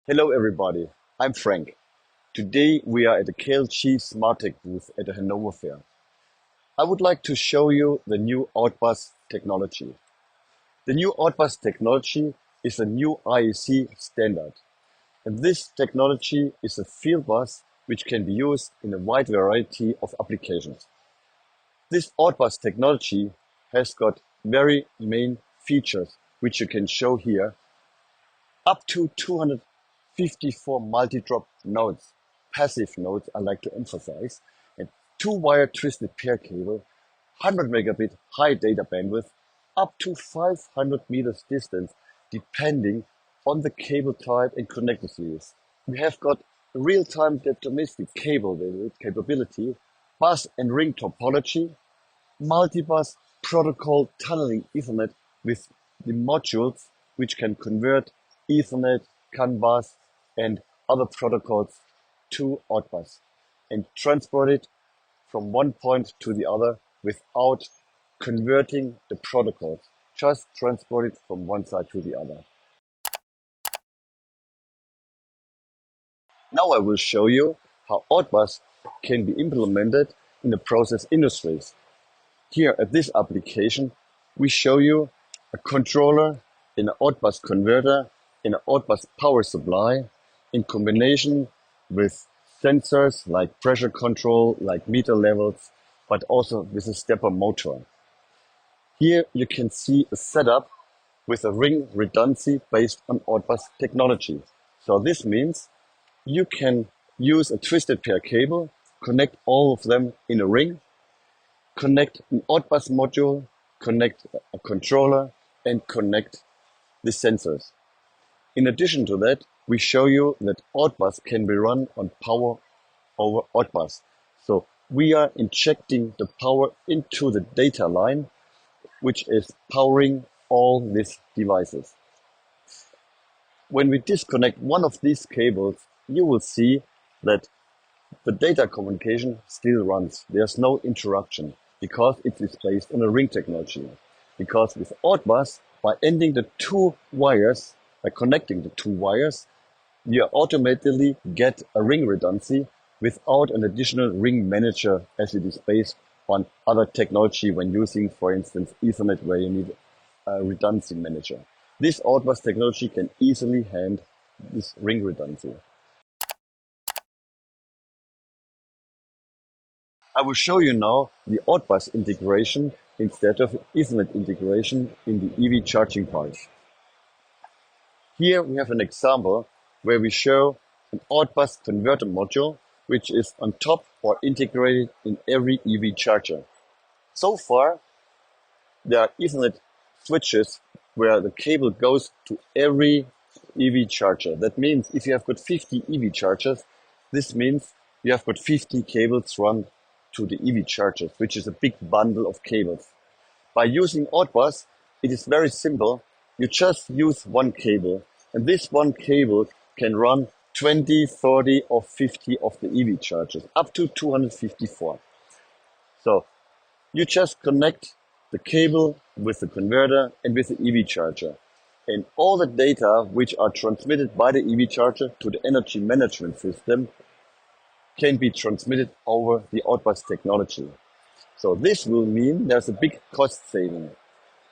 Hello everybody, I'm Frank. Today we are at the KLG SmartTech booth at the Hannover Fair. I would like to show you the new AUTBUS technology. The new AUTBUS technology is a new IEC standard, and this technology is a field bus which can be used in a wide variety of applications. This AUTBUS technology has got very main features which you can show here. Up to 254 multi-drop nodes, passive nodes I like to emphasize, and two-wire twisted pair cable, 100 megabit high data bandwidth, up to 500 meters distance, depending on the cable type and connector series. We have got real-time deterministic cable capability, bus and ring topology, multi-bus protocol tunneling Ethernet with the modules which can convert Ethernet, CAN bus, and other protocols to AUTBUS and transport it from one point to the other without converting the protocols. Just transport it from one side to the other. Now I will show you how AUTBUS can be implemented in the process industries. Here at this application, we show you a controller in an AUTBUS converter in an AUTBUS power supply in combination with sensors like pressure control, like meter levels, but also with a stepper motor. Here you can see a setup with a ring redundancy based on AUTBUS technology. So this means you can use a twisted pair cable, connect all of them in a ring, connect an AUTBUS module, connect a controller, and connect the sensors. In addition to that, we show you that AUTBUS can be run on power over AUTBUS. So we are injecting the power into the data line, which is powering all these devices. When we disconnect one of these cables, you will see that the data communication still runs. There's no interruption because it is based on a ring technology. Because with AUTBUS, by ending the two wires, by connecting the two wires, you automatically get a ring redundancy without an additional ring manager, as it is based on other technology when using, for instance, Ethernet, where you need a redundancy manager. This AUTBUS technology can easily handle this ring redundancy. I will show you now the AUTBUS integration instead of Ethernet integration in the EV charging parts. Here we have an example where we show an AUTBUS converter module which is on top or integrated in every EV charger. So far, there are Ethernet switches where the cable goes to every EV charger. That means if you have got 50 EV chargers, this means you have got 50 cables run to the EV chargers, which is a big bundle of cables. By using AUTBUS, it is very simple. You just use one cable, and this one cable can run 20, 30, or 50 of the EV chargers, up to 254. So you just connect the cable with the converter and with the EV charger. And all the data which are transmitted by the EV charger to the energy management system can be transmitted over the AUTBUS technology. So this will mean there's a big cost saving.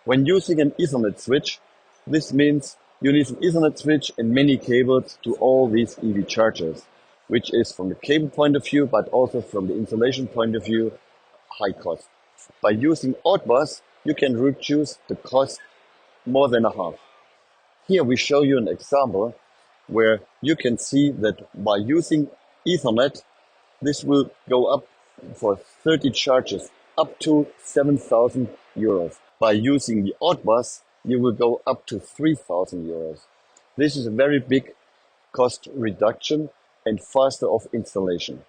When using an Ethernet switch, this means you need an Ethernet switch and many cables to all these EV chargers, which is from the cable point of view, but also from the installation point of view, high cost. By using AUTBUS, you can reduce the cost more than a half. Here we show you an example where you can see that by using Ethernet, this will go up for 30 charges, up to 7,000 euros. By using the AUTBUS, you will go up to 3,000 euros. This is a very big cost reduction and faster of installation.